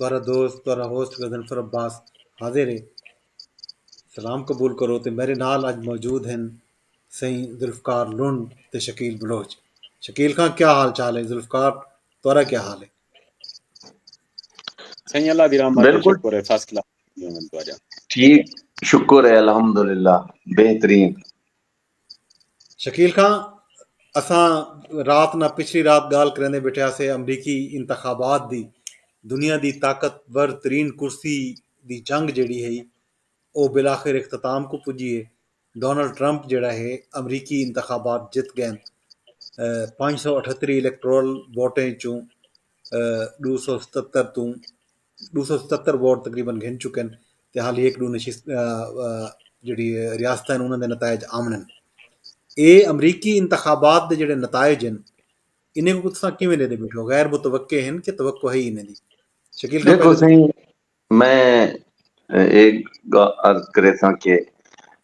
तुम्हारा दोस्त तुम्हारा होस्ट गजनफर अब्बास हाजिर है। सलाम कबूल करो। तो मेरे नाल अज मौजूद हैं सही जुल्फकार लुंड ते शकील बलोच। शकील खां क्या हाल चाल है? जुल्फकार तुम्हारा क्या हाल है? सही अल्लाह दी रहमत है, बिल्कुल शुक्र है, फर्स्ट क्लास तो आजा। ठीक। शुक्र है अल्हम्दुलिल्लाह बेहतरीन। शकील खां, असां रात ना पिछली रात गाल करेंदे बैठे अमरीकी इंतखाबात दी दुनिया दी ताकतवर तरीन कुर्सी दी जंग जड़ी है वो बिलाखिर इख्तिताम को पुजी है। डोनाल्ड ट्रंप जड़ा है अमरीकी इंतखाबात जित गए 578 इलैक्टोरल वोटें चों 277 तू 277 वोट तकरीबन घिन चुके हैं। ते हाल एक दो नशिस्त जी रियासत उन्होंने नतायज आमन ये अमरीकी इंतखाबात के जोड़े नतायज हैं इन्हें को तुसां किवें लेदे बैठो? गैर मुतवक्के हैं कि तवक्को है ही इन्हें दी? शकील खां देखो पहले सही, मैं एक अर्ज करे था कि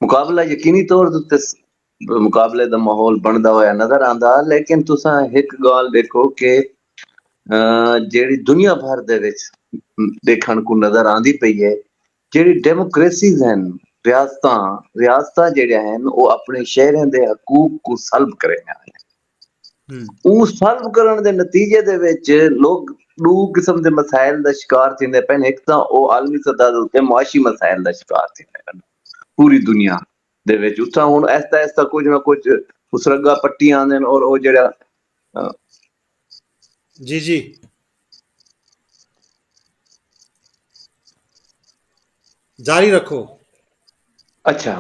मुकाबला यकीनी तौर ते मुकाबले दा माहौल बनदा होया नजर आंदा, लेकिन तुसां एक गाल देखो कि जेड़ी दुनिया भर दे विच देखण को नजर आंदी पई है, जेड़ी डेमोक्रेसीज हैं, रियासतां रियासतां जेड़ियां हैं वो अपने शहरें दे हकूक को सल्ब करेंगे। ਉਹ ਸਲਵ ਕਰਨ ਦੇ ਨਤੀਜੇ ਦੇ ਵਿੱਚ ਲੋਕ ਦੋ ਕਿਸਮ ਦੇ ਮਸਾਇਲ ਦਾ ਸ਼ਿਕਾਰ ਥਿੰਦੇ ਪੈਣ। ਇੱਕ ਤਾਂ ਉਹ ਆਲਮੀ ਸਤਹ ਦੇ ਉੱਤੇ ਮੁਆਸ਼ੀ ਮਸਾਇਲ ਦਾ ਸ਼ਿਕਾਰ ਥਿੰਦੇ ਪੈਣ ਪੂਰੀ ਦੁਨੀਆ ਦੇ ਵਿੱਚ। ਉੱਥਾਂ ਹੁਣ ਐਸਤਾ ਕੁਝ ਨਾ ਕੁਝ ਉਸਰਗਾ ਪੱਟੀ ਆਉਂਦੇ ਨੇ ਔਰ ਉਹ ਜਿਹੜਾ जी जी जारी रखो। ਅੱਛਾ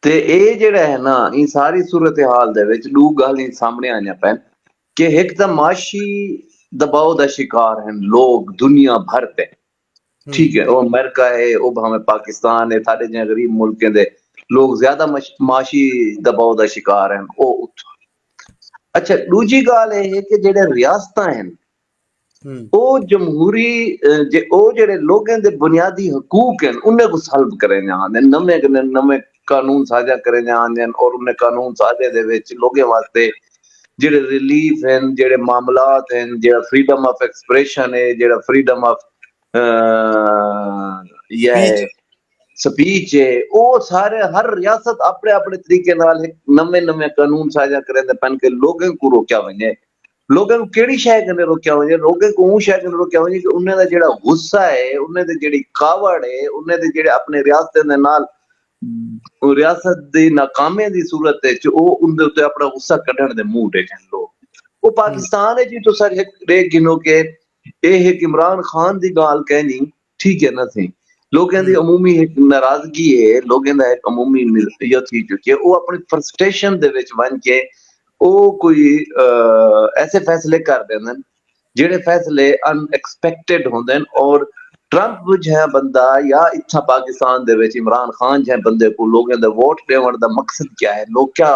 ਤੇ ਇਹ ਜਿਹੜਾ ਹੈ ਨਾ ਇਹ ਸਾਰੀ ਸੂਰਤ ਹਾਲ ਦੇ ਵਿੱਚ ਦੋ ਗੱਲਾਂ ਸਾਹਮਣੇ ਆਈਆਂ ਪੈਣ कि एक तो माशी दबाव का शिकार हैं लोग दुनिया भर पे। ठीक है, वो अमेरिका है, वो भाਵੇਂ पाकिस्तान है, सारे जो गरीब मुल्क दे लोग ज्यादा माशी दबाव का शिकार हैं वो अच्छा दूजी गाल है कि जेड़े रियासतां हैं वो जमहूरी वो जेड़े लोगों दे बुनियादी हकूक हैं उन्हें को सल्ब करे जांदे, नवे कानून साझा करे जांदे और उन्हें कानून साझे दे विच लोगों वास्ते जेड़े रिलीफ हैं, जेड़े मामलात हैं, जेड़ा फ्रीडम ऑफ एक्सप्रेशन है, जेड़ा फ्रीडम ऑफ स्पीच स्पीच है, वो सारे हर रियासत अपने अपने तरीके नाल नवे नवे कानून साझा करेंदे पन के लोगों को रोकिया वने। लोगों को केड़ी शय कने रोकिया वने? लोगों को वो शय कने रोकिया वने कि उन्हें दा जेड़ा गुस्सा है, उन्हें दी जेड़ी कावड़ है, उन्हें दे जेड़े अपने रियासत दे नाल रियासत दी नाकामी दी सूरत विच ओ उनदे उत्ते अपना गुस्सा कढण दे मूड विच हैं लोग। वो पाकिस्तान है जी तो सर एक गिनो के एक इमरान खान दी गाल कहनी ठीक है ना थी लोगों की अमूमी एक नाराजगी है, लोगों का एक अमूमी ये थी चुकी है वो अपनी फ्रस्ट्रेशन दे विच बन के वो कोई ऐसे फैसले कर देंदे जेड़े फैसले अनएक्सपेक्टेड होंदे और ट्रंप जो बंदा या इत्था पाकिस्तान दे विच इमरान खान जो बंदे को लोगों दे वोट देवन दा मकसद क्या है, लोग क्या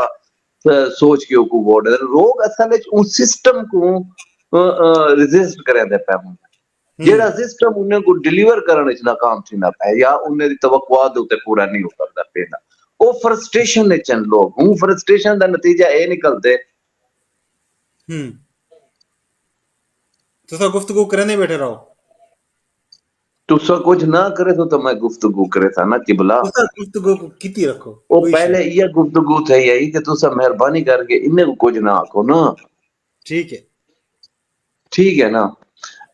सोच के को वोट दे लोग असल विच उस सिस्टम को रेजिस्ट करेंदे पे जेड़ा सिस्टम उन्हें को डिलीवर करने च नाकाम थींदा पे या उन्हें दी तवक्कुआत दे उत्ते पूरा नहीं हो सकदा पेदा ओ फ्रस्ट्रेशन विच हैं लोग। हूं फ्रस्ट्रेशन दा नतीजा ए निकलदे तो गुफ्तगू करने बैठे रहो। तुसा कुछ ना करे तो मैं गुफ्तगू करे था ना किबला गुफ्तगू को किती रखो वो पहले ये गुफ्तगू थे यही कि तुसा मेहरबानी करके इन्हें को कुछ ना आखो ना। ठीक है, ठीक है ना।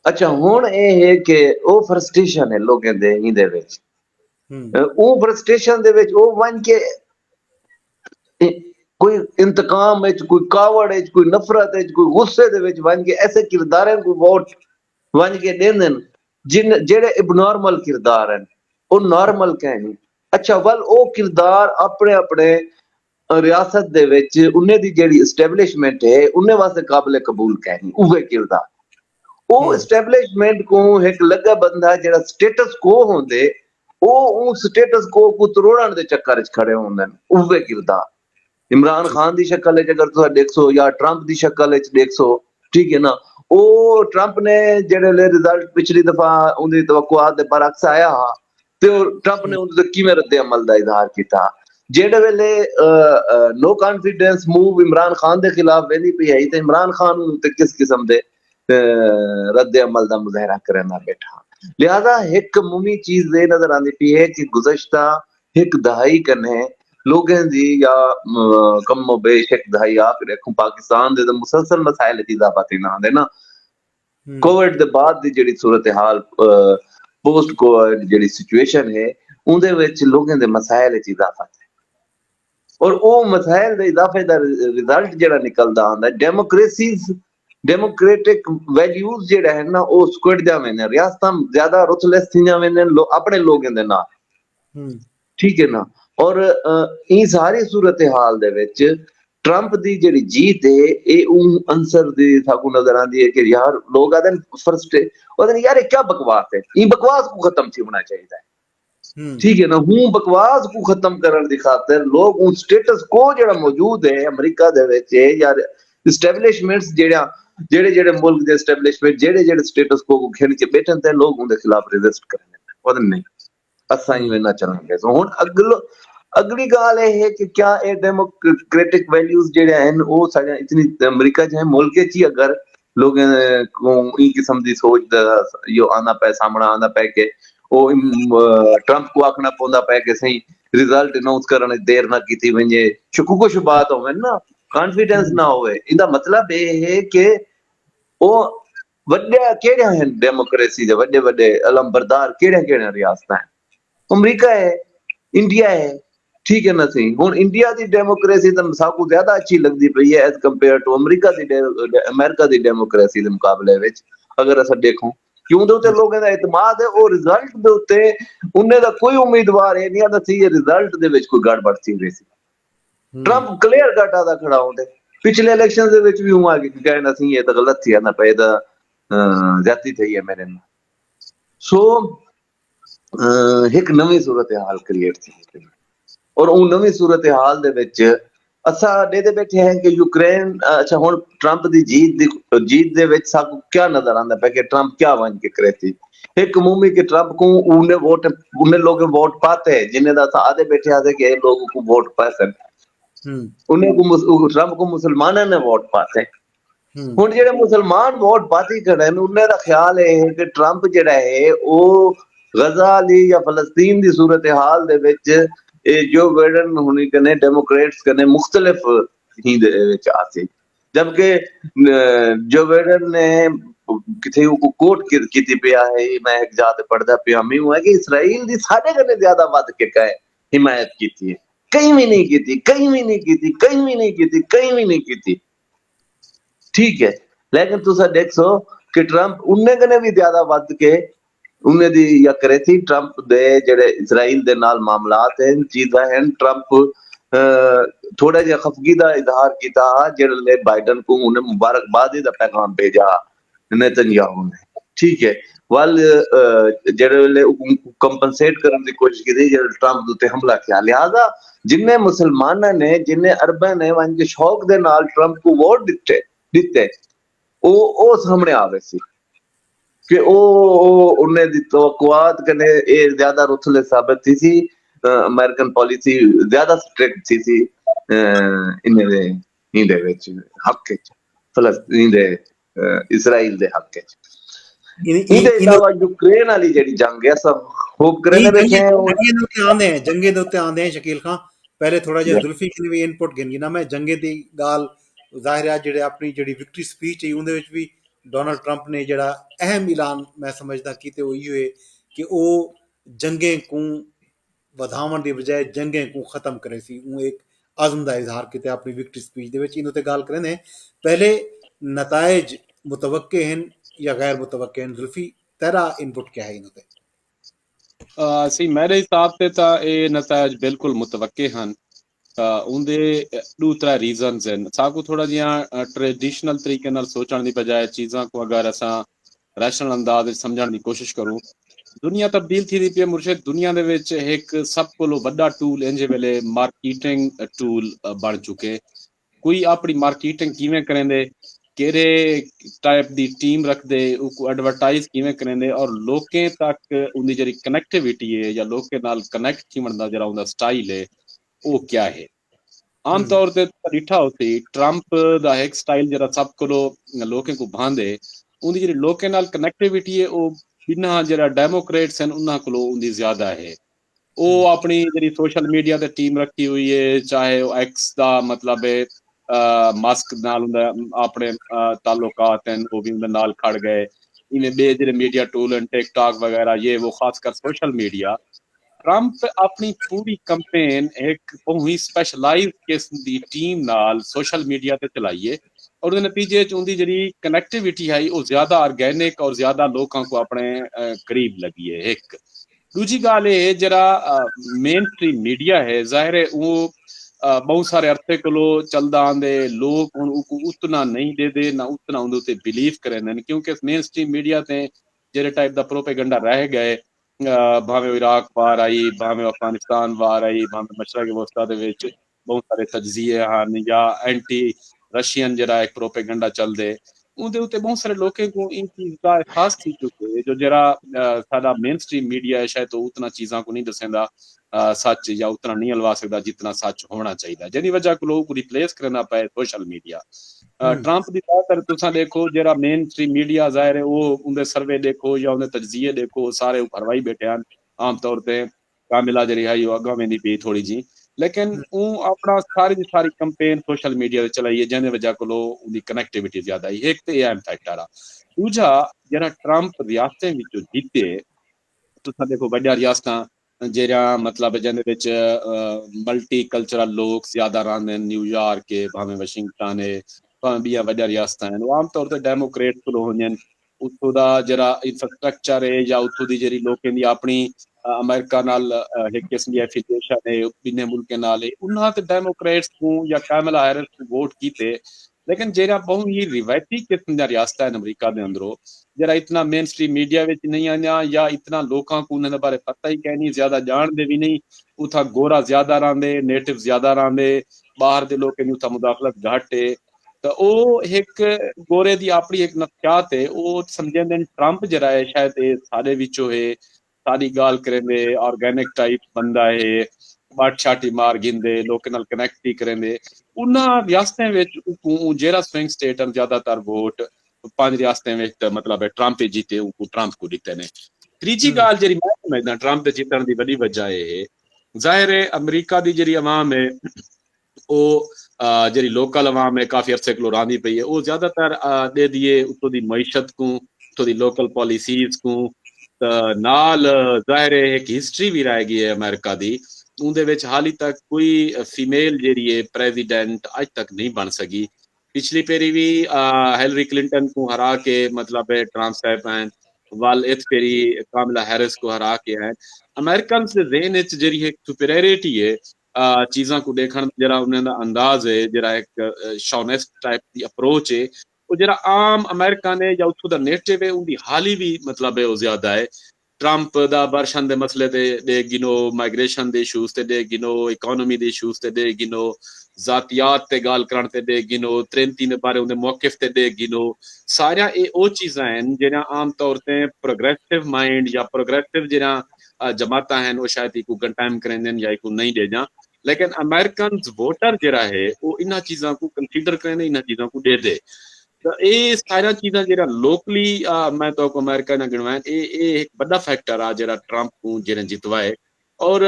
अच्छा हुन ए है कि ओ फ्रस्ट्रेशन है लोगों दे ही दे विच ओ फ्रस्ट्रेशन दे विच ओ वन के कोई इंतकाम विच कोई कावड़ विच कोई नफरत विच कोई गुस्से दे विच वन के ऐसे किरदारें को वोट वन के देंदे जिन जेड़े इबनॉर्मल किरदार हैं वो नॉर्मल कहनी। अच्छा वल ओ किरदार अपने अपने रियासत दे विच उन्हें दी जेड़ी एस्टैब्लिशमेंट है उन्हें वास्ते काबिल कबूल कहनी उहे किरदार ओ एस्टैब्लिशमेंट को एक लगा बंदा जेड़ा स्टेटस को होंदे ओ उस स्टेटस को तरोड़न दे चक्कर च खड़े होंदे उहे किरदार इमरान खान दी शक्ल विच अगर तुसा देखसो या ट्रंप दी शक्ल विच देखसो ठीक है ना। ओ ट्रंप ने जेड़े रिजल्ट पिछली दफा उनदी तवक्कुआत दे बरअक्स आया हा ते ट्रंप ने उनदे किवें रद्द अमल दा इजहार कीता जेड़े वेले no confidence move Imran Khan दे खिलाफ वेंदी पई आई ते इमरान खान ते किस किस्म दे रद्द अमल का मुजाहरा करना बैठा। लिहाजा एक मुमी चीज ये नजर आती पई है कि गुज़श्ता एक दहाई कने लोगों दी या कमो बेश एक दहाई आख रखूं पाकिस्तान दे मुसलसल मसाइल च इजाफा थी ना आंदे ना। कोविड दे बाद दी जेड़ी सूरत हाल पोस्ट कोविड जेड़ी सिचुएशन है उनदे विच लोगों दे मसाइल च इजाफा है और वो मसाइल दे इजाफे दा रिजल्ट जेड़ा निकलदा आंदा डेमोक्रेसीज डेमोक्रेटिक वैल्यूज जेड़ा है ना वो स्क्विड जावे ने रियासतां ज्यादा रुथलेस थी जावे ने अपने लोगों दे नाल। ठीक है ना। और ई सारी सूरत हाल दे विच ट्रंप दी जेड़ी जीत है ये उन अंसर दी साकू नजर आंदी है कि यार लोग आदन फर्स्ट और यार ये क्या बकवास है, ई बकवास को खत्म थी होना चाहिए। ठीक है ना। हूं बकवास को खत्म करने की खातिर लोग उन स्टेटस को जेड़ा मौजूद है अमेरिका दे विच यार एस्टैब्लिशमेंट्स जेड़ा जेड़े जेड़े मुल्क दे एस्टैब्लिशमेंट जेड़े जेड़े स्टेटस को खेन के बैठन ते लोग उनके खिलाफ रेजिस्ट करने और नहीं असा ही ना चलेंगे। तो हुन अगली गाल है कि क्या ये डेमोक्रेटिक वैल्यूज जेड़े हैं वो सारे इतनी अमेरिका च है मुल्क च ही अगर लोगों को ई किस्म दी सोच दा यो आना पे सामने आना पे के ओ ट्रंप को आखना पौंदा पे कि सही रिजल्ट अनाउंस करने देर ना कीती वने शुकुको शुबात होवे ना कॉन्फिडेंस ना होवे इंदा मतलब ये है कि ओ वड्डे केड़े हैं डेमोक्रेसी दे वड्डे वड्डे अलमबरदार केड़े केड़े रियासतां हैं अमेरिका है इंडिया है। ठीक है ना सही। हुन इंडिया दी डेमोक्रेसी तो साकू ज्यादा अच्छी लगदी पई है एज कंपेयर टू अमेरिका दी डेमोक्रेसी दे मुकाबले विच अगर अस देखो क्यों दे उते लोगों दा इतमाद है और रिजल्ट दे उते उन्ने दा कोई उम्मीदवार है नहीं आदा सी ये रिजल्ट दे विच कोई गड़बड़ थी रही सी। ट्रंप क्लियर कट आदा खड़ा होंदे पिछले इलेक्शन दे विच भी हुआ कि कहना सी ये तो गलत थी ना पे दा जाती थी है मेरे ना। सो एक नवी सूरत हाल क्रिएट थी और उन नवी सूरत हाल दे विच असा दे बैठे हैं कि यूक्रेन अच्छा हुन ट्रंप दी जीत दे विच साकू क्या नजर आंदा पे कि ट्रंप क्या वन के करे थी एक मुमी के ट्रंप को उन्हें लोग वोट पाते हैं जिन्हें दा आधे बैठे आधे के लोगों को वोट पाते उन्हें को ट्रंप को मुसलमानों ने वोट पाते हुन जेड़े मुसलमान वोट पाती खड़े ने उन्हें दा ख्याल है कि ट्रंप जेड़ा है वो गजा ली या फलस्तीन दी सूरत हाल दे विच जो बाइडन होनी कने डेमोक्रेट्स कने मुख्तलिफ ही दे विच आसी जबकि जो बाइडन ने किथे को कोट कीती पिया है मैं एक जात पढ़दा पिया मैं हुआ कि इसराइल दी साडे कने ज्यादा वध के कहे हिमायत कीती है कहीं भी नहीं कीती कहीं भी नहीं कीती कहीं भी नहीं कीती कहीं भी नहीं कीती। ठीक है लेकिन तुसा देखो कि ट्रंप उन्ने कने भी ज्यादा वध के उन्हें दी या करे थी ट्रंप दे जेड़े इसराइल दे नाल मामलात हैं चीज़ां हैं ट्रंप थोड़ा जिहा खफगी दा इजहार कीता जेड़े बाइडन को उन्हें मुबारकबादी दा पैगाम भेजा नेतन्याहू ने। ठीक है वाल जेड़े कंपनसेट करने की कोशिश की थी जेड़े ट्रंप दे हमला किया लिहाजा जिन्ने मुसलमाना ने जिन्ने अरबा ने वन के शौक दे नाल ट्रंप को वोट दिते ओ सामने आवे सी कि ओ उन्हें दी तवक्कुआत कने ए ज्यादा रुथले साबित थी अमेरिकन पॉलिसी ज्यादा स्ट्रिक्ट थी इन्हें दे इंदे विच हक च फलस्तीन दे इसराइल दे हक च इनके अलावा यूक्रेन वाली जेडी जंग है सब होप करने बैठे हैं जंगे दे उत्ते आंदे हैं शकील खां पहले थोड़ा जिहा जुल्फी भी इनपुट गिनगी ना मैं जंगे दी गाल जाहिर है जेड़े अपनी जेड़ी विक्ट्री स्पीच है उहदे विच भी डोनाल्ड ट्रंप ने जड़ा अहम ऐलान मैं समझदा कीते वो इहो है कि वो जंगे को वधावन दी बजाय जंगे को खत्म करे सी वो एक आज़म दा इजहार कीते अपनी विक्ट्री स्पीच दे विच इन्हों ते गाल करें पहले नताइज मुतवक्के हैं या गैर मुतवक्के हैं जुल्फी तेरा इनपुट क्या है इन्हों ते सी मेरे हिसाब से ता ये नताइज बिल्कुल मुतवक्के हैं उनके दो त्रै रीजन्स हैं साकू थोड़ा जिहा ट्रेडिशनल तरीके नाल सोचने की बजाय चीज़ां को अगर असा रैशनल अंदाज समझने की कोशिश करूँ दुनिया तब्दील थी पई मुर्शिद दुनिया दे विच एक सब कोलों वड्डा टूल इंजे वेले मार्केटिंग टूल बन चुके कोई अपनी मार्केटिंग किवें करेंदे केड़े टाइप दी टीम रखदे उको एडवरटाइज किवें करेंदे और लोकें तक उनकी जी कनैक्टिविटी है या लोकें नाल कनैक्ट थीवण दा जरा उनका स्टाइल है वो क्या है आम तौर ते डिठा होती ट्रंप दा एक स्टाइल जरा सब कोलों लोकें को भांदे ਉਹਦੀ ਜਿਹੜੀ ਲੋਕਾਂ ਨਾਲ ਕਨੈਕਟੀਵਿਟੀ ਹੈ ਉਹ ਬਿਨਾਂ ਜਿਹੜਾ ਡੈਮੋਕ੍ਰੇਟਸ ਹਨ ਉਹਨਾਂ ਕੋਲੋਂ ਉਹਦੀ ਜ਼ਿਆਦਾ ਹੈ। ਉਹ ਆਪਣੀ ਜਿਹੜੀ ਸੋਸ਼ਲ ਮੀਡੀਆ ਤੇ ਟੀਮ ਰੱਖੀ ਹੋਈ ਹੈ, ਚਾਹੇ ਉਹ ਐਕਸ ਦਾ ਮਤਲਬ ਹੈ ਮਸਕ ਨਾਲ ਉਹਦਾ ਆਪਣੇ ਤਾਲੁਕਾਤ ਹਨ, ਉਹ ਵੀ ਉਹਦੇ ਨਾਲ ਖੜ ਗਏ। ਇਵੇਂ ਬੇ ਜਿਹੜੇ ਮੀਡੀਆ ਟੂਲ ਹਨ ਟਿਕਟॉक ਵਗੈਰਾ ये वो खासकर सोशल मीडिया। ट्रंप अपनी पूरी कंपेन एक बहुत ही स्पैशलाइज किस्म की टीम नाल सोशल मीडिया ते चलाइए और नतीजे च उनकी जी कनैक्टिविटी है वो ज्यादा ऑर्गेनिक और ज्यादा लोगों को अपने करीब लगी है। एक दूजी गाल ये जरा मेन स्ट्रीम मीडिया है, जाहिर है वो बहुत सारे अरसे कोलो चलदा आंदे, लोग हुण उतना नहीं दे दे ना उतना उंदे उत्ते बिलीव करेंदे क्योंकि मेन स्ट्रीम मीडिया ते जेड़े टाइप दा प्रोपेगेंडा रह गए भावें इराक वार आई, भावें अफगानिस्तान वार आई, भावें मशरक़ वस्ता दे विच बहुत सारे तजजिए हन या एंटी रशियन जरा एक प्रोपेगेंडा चलदे उनके उत्ते बहुत सारे लोगों को इन चीज़ का एहसास थी चुके है जो जरा सादा मेन स्ट्रीम मीडिया है शायद तो उतना चीज़ों को नहीं दसेंदा सच या उतना नहीं हलवा सकता जितना सच होना चाहिए, जिहदी वजह को लोग रिप्लेस करना पाए सोशल मीडिया। ट्रंप की ज्यादातर तुसा देखो जरा मेन स्ट्रीम मीडिया जाहिर है वो उनके सर्वे देखो या उनके तजजिए देखो सारे भरवाई बैठे हैं आम तौर पर कामिला जी है अगवा वेंदी पई थोड़ी जी, लेकिन वो अपना सारी की सारी कंपेन सोशल मीडिया चलाइए जिहदी वजह को उनकी कनैक्टिविटी ज्यादा आई। एक तो अहम फैक्टर आ। दूजा जरा ट्रंप रियासतें विचों जीते तुसा देखो वड्डियां रियासतां जेरा मतलब जिहदे विच मल्टी कल्चरल लोग ज्यादा रहिंदे न्यूयॉर्क है, भावें वाशिंगटन है, भावें ॿियां वॾा रियासतां आहिनि आम तौर ते डेमोक्रेट कोलों हुंदियां आहिनि। उत्थों दा जरा इंफ्रास्ट्रक्चर है या उत्थों दी जेह्ड़ी लोकें दी अपनी अमेरिका नाल एक किस्म दी एफिलिएशन है बिन्ने मुल्कें नाल है उन्हां ते डेमोक्रेट्स को या कैमला हैरिस को वोट कीते, लेकिन जेरा बहुत ही रिवायती किस्म दा रियासतां आहिनि अमरीका दे अंदरों जरा इतना मेन स्ट्रीम मीडिया विच नहीं आया या इतना लोगों को उन्होंने बारे पता ही कह नहीं, ज्यादा जानते भी नहीं, उथा गोरा ज्यादा रहिंदे नेटिव ज्यादा रहिंदे, बाहर दे लोकें दी उथा मुदाखलत घट है तो वो एक गोरे दी अपनी एक नफ्सियात है वो समझेंदे न ट्रंप जरा है शायद ये सारे विचों है सारी गाल करेंदे ऑर्गेनिक टाइप बंदा है बाट छाटी मार गिंदे लोकें नाल कनेक्ट ही करेंदे उन्हां रियासतें विच जेरा स्विंग स्टेट हैं ज्यादातर वोट 5 रियासतें विच मतलब ट्रंप ही जीते ट्रंप को दिते ने। तीजी गाल जी मैं समझदा ट्रंप दे जीतण दी वड्डी वजह है जाहिर है अमरीका दी जी अवाम है वो जी लोकल अवाम है काफी अरसे को रही पई है वो ज्यादातर दे दिए उत्तों की मीशत को उत्तों की लोकल पॉलिसीज को नाल जाहिर है एक हिस्टरी भी रह गई है अमेरिका की उनदे विच हाली तक कोई फीमेल जी है प्रेजिडेंट अज तक नहीं बन सकी। पिछली पेरी भी हिलरी क्लिंटन को हरा के मतलब ट्रंप साहब हैं वाल इत पेरी कामिला हैरिस को हरा के हैं अमेरिकन से जेन जी एक सुपीरियरिटी है चीज़ों को देखने जरा उन्हें अंदाज है जरा एक शॉनेस्ट टाइप की अप्रोच है वो जरा आम अमेरिका ने या उत्थों दा नेटिव है उनकी हाली भी मतलब है वो ज्यादा है। ट्रंप दा बर्शन दे मसले ते दे गिनो माइग्रेशन दे इशूज ते दे गिनो इकोनॉमी दे इशूज ते दे गिनो जातियात ते गाल करण ते दे गिनो त्रेंती ने बारे उनके मौकिफ ते दे गिनो सारिया ये वो चीज़ां हैं जेड़ा आम तौर ते प्रोग्रेसिव माइंड या प्रोग्रेसिव जेड़ा जमाता हैं वो शायद इको कंटेम करेंदे या इको नहीं दे जा, लेकिन अमेरिकन वोटर जरा है वो इन चीज़ों को कंसीडर करें इन चीज़ों को दे दे तो ये सारा चीज़ां जरा लोकली मैं तो अमेरिका ने गिनवाए ये एक बड़ा फैक्टर आ जरा ट्रंप को जिन्हें जितवाए और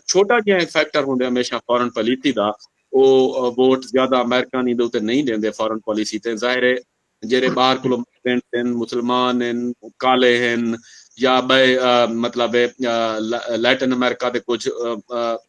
छोटा जिहा एक फैक्टर होंगे हमेशा फॉरेन पॉलिसी का वो वोट ज्यादा अमेरिकन इहदे उत्ते नहीं देंदे फॉरेन पॉलिसी ते जाहिर है जेरे बाहर को मुसलमान हैं काले हैं या बे मतलब लैटिन अमेरिका के कुछ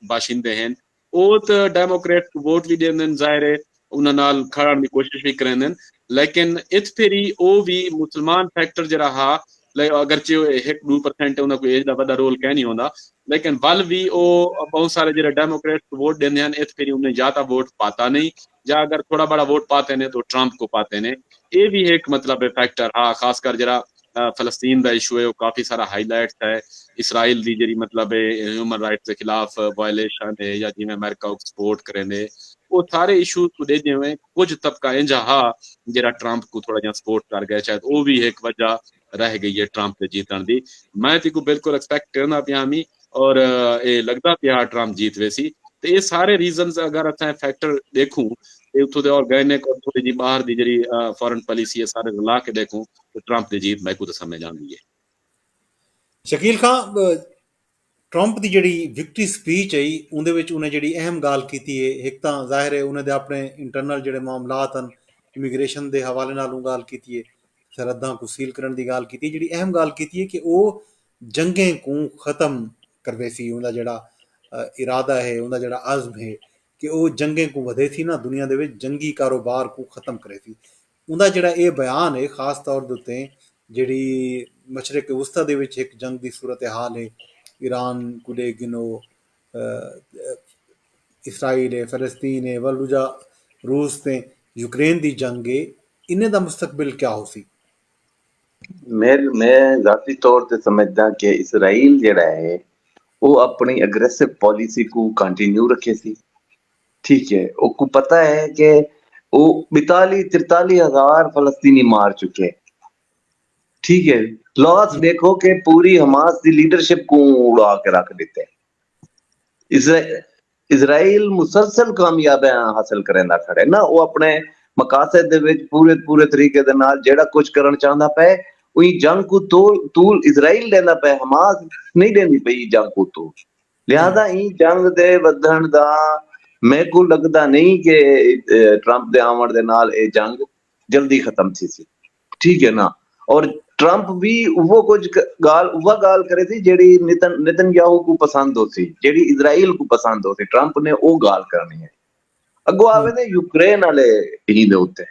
बाशिंदे हैं वो तो डेमोक्रेट वोट भी देंदे जाहिर है उन्हां नाल खड़न की कोशिश भी करेंदे लेकिन इत फेरी वो भी मुसलमान फैक्टर जरा हा अगरचे 1-2% उन्हें कोई एज का बड़ा रोल कह नहीं होता लेकिन वल भी वो बहुत सारे जो डेमोक्रेट वोट देंदे हैं इत फेरी उन्हें या तो वोट पाता नहीं या अगर थोड़ा बड़ा वोट पाते हैं तो ट्रंप को पाते हैं ये भी एक मतलब फैक्टर हाँ खासकर जरा फलस्तीन का इशू है वो काफी सारा हाईलाइट है इसराइल की जी मतलब ह्यूमन राइट्स के खिलाफ वायलेशन है या जिमें अमेरिका को सपोर्ट करें वो सारे इशूज को दे हुए कुछ तबका इंजा हा जरा ट्रंप को थोड़ा जा सपोर्ट कर गया शायद वो भी एक वजह रह गई है ट्रंप के जीतन की। मैं तो बिल्कुल एक्सपेक्ट करना पिया मी और ये लगता पिया ट्रंप जीत वैसी तो ये सारे रीजन अगर अस फैक्टर देखूं ਤੇ ਉੱਥੋਂ ਦੇ ਆਰਗੈਨਿਕ ਔਰ ਥੋੜੀ ਜਿਹੀ ਬਾਹਰ ਦੀ ਜਿਹੜੀ ਫੋਰਨ ਪਾਲਿਸੀ ਹੈ ਸਾਰੇ ਰਲਾ ਕੇ ਦੇਖੋ ਤੇ ਟਰੰਪ ਦੀ ਜੀਤ ਮੈਨੂੰ ਤਾਂ ਸਮਝ ਆਉਂਦੀ ਹੈ। ਸ਼ਕੀਲ ਖਾਨ, ਟਰੰਪ ਦੀ ਜਿਹੜੀ ਵਿਕਟਰੀ ਸਪੀਚ ਹੈ ਉਹਦੇ ਵਿੱਚ ਉਹਨੇ ਜਿਹੜੀ ਅਹਿਮ ਗੱਲ ਕੀਤੀ ਹੈ, ਇੱਕ ਤਾਂ ਜ਼ਾਹਿਰ ਹੈ ਉਹਨੇ ਦੇ ਆਪਣੇ ਇੰਟਰਨਲ ਜਿਹੜੇ ਮਾਮਲਾਤ ਹਨ ਇਮੀਗ੍ਰੇਸ਼ਨ ਦੇ ਹਵਾਲੇ ਨਾਲ ਉਹ ਗੱਲ ਕੀਤੀ ਹੈ, ਸਰਹੱਦਾਂ को सील ਕਰਨ ਦੀ ਗੱਲ ਕੀਤੀ। ਜਿਹੜੀ ਅਹਿਮ ਗੱਲ ਕੀਤੀ ਹੈ ਕਿ ਉਹ ਜੰਗੇ को ਖਤਮ ਕਰਵੇ ਸੀ, ਉਹਦਾ ਜਿਹੜਾ ਇਰਾਦਾ ਹੈ, ਉਹਦਾ ਜਿਹੜਾ ਅਜ਼ਮ ਹੈ ਕਿ ਉਹ ਜੰਗੇ को ਵਧੇ ਸੀ ਨਾ ਦੁਨੀਆ ਦੇ ਵਿੱਚ, ਜੰਗੀ ਕਾਰੋਬਾਰ को ਖਤਮ ਕਰੇ ਸੀ। ਉਹਦਾ ਜਿਹੜਾ ਇਹ ਬਿਆਨ ਹੈ ਖਾਸ ਤੌਰ ਦੇ ਉੱਤੇ ਜਿਹੜੀ ਮਸ਼ਰਕ ਵਸਤਾ ਦੇ ਵਿੱਚ ਇੱਕ ਜੰਗ ਦੀ ਸੂਰਤ ਹਾਲ ਹੈ, ईरान को ले गिनो, इसराइल है, फलस्तीन है, वलूजा रूस ते यूक्रेन दी जंग है, इन्हें दा मुस्तकबिल क्या हो सी? मैं जाती तौर ते समझदा कि इसराइल जेड़ा है वो अपनी अग्रेसिव पॉलिसी को कंटिन्यू रखे सी। ठीक है, उसको पता है कि वो 42-43 फलस्तीनी मार चुके। ठीक है, लॉस देखो कि पूरी हमास की लीडरशिप को उड़ा के रख देते। इजराइल मुसलसल कामयाबियां हासिल करन दा खड़े ना, वो अपने मकासद दे विच पूरे तरीके दे नाल जेड़ा कुछ करन चाहंदा पे उही जंग को तूल इजराइल देना पे, हमास नहीं देनी पई जंग को तूल। लिहाजा ई जंग दे वधण दा मेरे को लगदा नहीं कि ट्रंप दे आवन दे नाल ए जंग जल्दी खत्म थी। ठीक है ना, और ट्रंप भी वो कुछ गाल करे थी जेड़ी नेतन्याहू को पसंद होती, जेड़ी इजराइल को पसंद होती, ट्रंप ने वो गाल करनी है। अगो आवे ने यूक्रेन वाले ही दे उत्ते।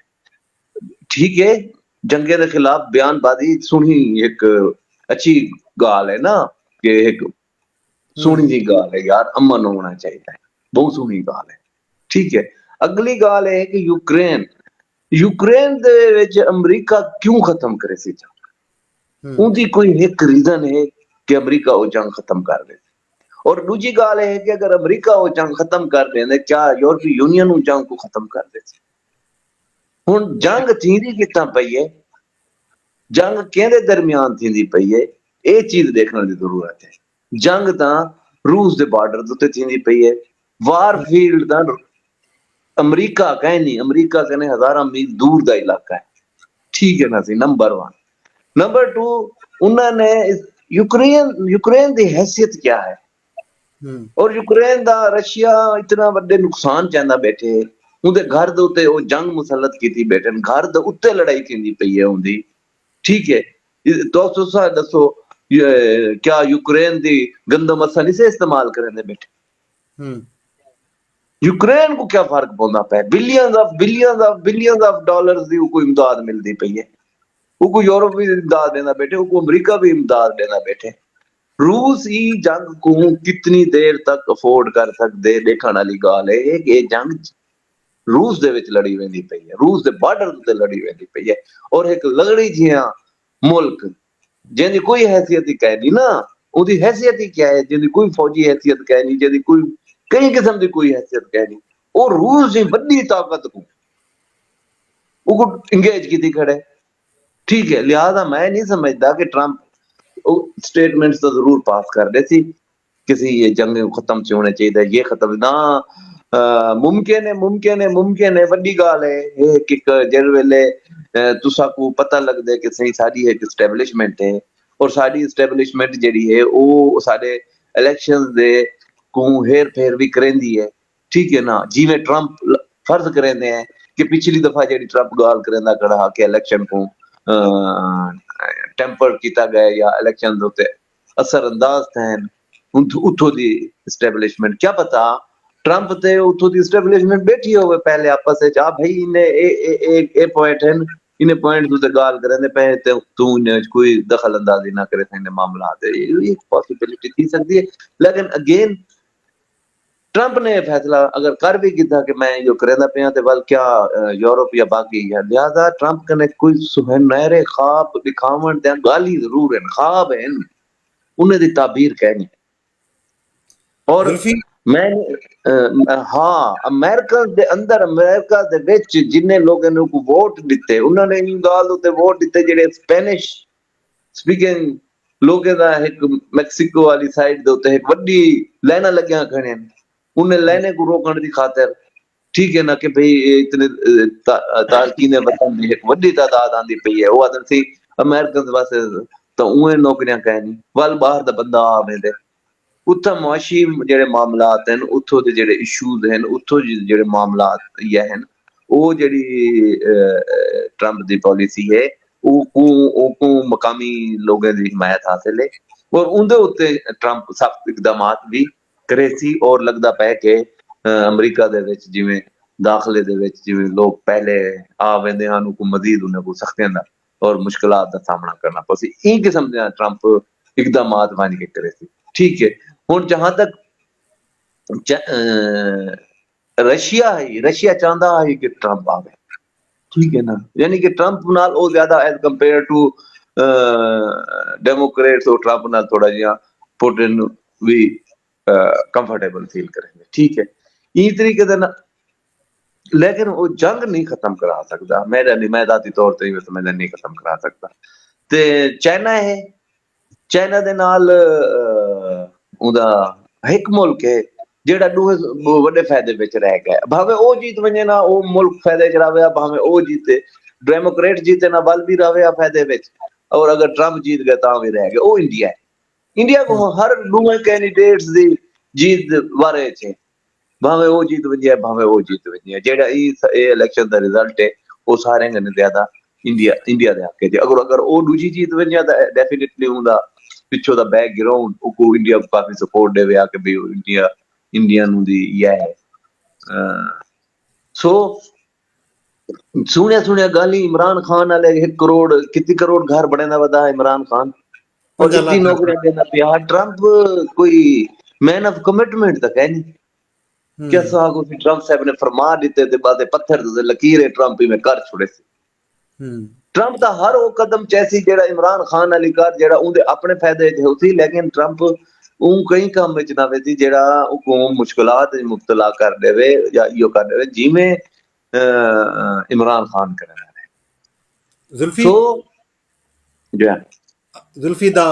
ठीक है, जंगे के खिलाफ बयानबाजी सुनी, एक अच्छी गाल है ना कि एक सोहनी जी गाल है यार, अमन होना चाहिए, बहुत सोहनी गाल है। ठीक है, अगली गाल है कि यूक्रेन दे विच अमरीका क्यों खत्म करे सी जंग, उनकी कोई एक रीजन है कि अमरीका वो जंग खत्म कर दे। और दूसरी गाल है कि अगर अमरीका वो जंग खत्म कर दे क्या यूरोपीय यूनियन वो जंग को खत्म कर दे। हुण जंग थींदी कितना पई है, जंग केंदे दरमियान थींदी पई है, ये चीज देखने की जरूरत है। जंग तां रूस दे बॉर्डर दे उत्ते थींदी पई है, वार फील्ड तां अमरीका कहीं नहीं, अमरीका कने 1000 मील दूर का इलाका है। ठीक है ना सी, नंबर 1। नंबर 2, उन्होंने यूक्रेन की हैसियत क्या है, और यूक्रेन का रशिया इतना बड़े नुकसान चाहता बैठे, उनके घर दे उत्ते वो जंग मुसलत की बैठे, घर दे उत्ते लड़ाई थी पई है उनकी। ठीक है, तो दसो क्या यूक्रेन की गंदम असा नहीं से इस्तेमाल करें बैठे? यूक्रेन को क्या फर्क पौंदा पे? बिलियंस ऑफ डॉलर्स की कोई इमदाद मिलती पई है, वो यूरोप भी इमदाद देना बैठे, वो अमरीका भी इमदाद देना बैठे। रूस ही जंग को कितनी देर तक अफोर्ड कर सकते, देखने वाली गाल है कि जंग रूस दे विच लड़ी वेंदी पई है, रूस दे बॉर्डर ते लड़ी वेंदी पई है। और एक लगड़ी जिहा मुल्क जिहदी कोई हैसियत ही कह नहीं ना, उहदी हैसियत ही क्या है, जिहदी कोई फौजी हैसियत कह नहीं, जिहदी कोई कई किस्म की कोई हैसियत कह नहीं, और रूस की बड़ी ताकत को इंगेज की खड़े। ठीक है, लिहाजा मैं नहीं समझता कि ट्रंप स्टेटमेंट्स तो जरूर पास कर दे सी किसी ये जंग खत्म से होने चाहिए, ये खत्म ना मुमकिन है वड्डी गाल है कि जिस वेले तुसा को पता लगदा है कि सही साडी एक एस्टैब्लिशमेंट है, और साडी एस्टैब्लिशमेंट जेडी है वो साडे इलेक्शंस दे को हेर फेर भी करेंदी है। ठीक है ना, जिवें ट्रंप फर्ज करेंदे हैं कि पिछली दफा जेडी ट्रंप गाल करेंदा कड़ा कि इलेक्शन को टेम्पर किया गया या इलेक्शन होते असरअंदाज थे उतो दी एस्टैब्लिशमेंट, क्या पता ट्रंप ते उतो दी एस्टैब्लिशमेंट बैठी होवे पहले आपस में, आ भाई इन्हें ए पॉइंट है, इन्हें पॉइंट तू गाल करेंदे पे ते तू ने कोई दखल अंदाजी ना करे थे मामला, ये पॉसिबिलिटी थी सकती है। लेकिन अगेन ट्रंप ने फैसला अगर कर भी किया कि मैं जो करेंदा पिया ते वल क्या यूरोप या बाकी है, लिहाजा ट्रंप कने कोई सुनहरे ख्वाब दिखावन ते गाली जरूर है, ख्वाब है उन्हें दी ताबीर कहनी। और मैं हाँ अमेरिका दे अंदर, अमेरिका दे विच जिन्ने लोगों ने को वोट दिते, उन्होंने इन गाल उते वोट दिते जेडे स्पेनिश स्पीकिंग लोगों दा एक मैक्सिको वाली साइड दे उते एक वड्डी लाइना लगियां खड़े, उन्हें लाइने को रोकने की खातिर। ठीक है ना कि भाई इतने तारकीन वतन दी एक वड्डी तादाद आंदी पई है, वो आदन सी अमेरिकन वास्ते तो उहे नौकरियां कहनी वल बाहर दा बंदा आवे दे उत्थै मुआशी जेह्ड़े मामलात हैं उत्थों दे जेह्ड़े इशूज हैं उत्थों जेह्ड़े मामलात ये हैं वो जेह्ड़ी ट्रंप दी पॉलिसी है वो मकामी लोगों दी हिमायत हासिल है और उंदे उत्ते ट्रंप सख्त इकदामात भी करे सी और लगदा पै कि अमरीका दे विच जिवें दाखले दे विच जिवें लोग पहले आ वेंदे हन को मजीद उन्हें को सख्तियां दा और मुश्किलात दा सामना करना पसी ई किस्म दे ट्रंप इकदामात वन के करे सी ठीक है हुण जहां तक रशिया चाहता है कि ट्रंप आवे ठीक है ना यानी कि ट्रंप नाल वो ज्यादा एज कंपेयर टू डेमोक्रेट्स और ट्रंप नाल थोड़ा जिहा पुटिन भी कंफर्टेबल फील करेंगे ठीक है इस तरीके से ना लेकिन वो जंग नहीं खत्म करा सकता मैं जाती तौर ते मैं नहीं खत्म करा सकता ते चाइना है चाइना दे नाल ਉਹਦਾ ਇੱਕ ਮੁਲਕ ਹੈ ਜਿਹੜਾ ਦੂਹੇ ਵੱਡੇ ਫਾਇਦੇ ਵਿੱਚ ਰਹਿ ਗਿਆ ਭਾਵੇਂ ਉਹ जीत वञे ना ਉਹ ਮੁਲਕ ਫਾਇਦੇ ਚ ਰਵੇ ਭਾਵੇਂ ਉਹ जीते डेमोक्रेट जीते ना बल भी रवे फायदे ਵਿੱਚ और अगर ट्रंप जीत गए ਤਾਂ ਵੀ ਰਹਿ ਗਿਆ ਉਹ इंडिया को हर दूसरे कैंडिडेट्स दी जीत बारे च भावे वो जीत वजे भावे वो जीत वजे जेड़ा ये इलेक्शन दा रिजल्ट है वो सारे ने ज्यादा इंडिया दे हक च अगर वो दूजी जीत वजे तां डेफिनेटली उंदा पिछो दा बैकग्राउंड को इंडिया को काफी सपोर्ट देवे आके भी इंडिया नु दी सो सुनिया गाली इमरान खान वाले 1 करोड़ कितनी करोड़ घर बने वदा इमरान खान और कितनी नौकरियां देना पिया ट्रंप कोई मैन ऑफ कमिटमेंट तक है नहीं क्या सागो ट्रंप साहब ने फरमा दिते ते बाद पत्थर ते लकीर ट्रंप ही में कर छोड़े ट्रंप दा हर वो कदम चैसी जेड़ा इमरान खान अली कर जेड़ा उनदे अपने फायदे च होती लेकिन ट्रंप कई काम विच ना वेती जेड़ा को मुश्किलात मुब्तला कर देवे या यो कर देवे जिवें इमरान खान करना है जुल्फी जुल्फी दा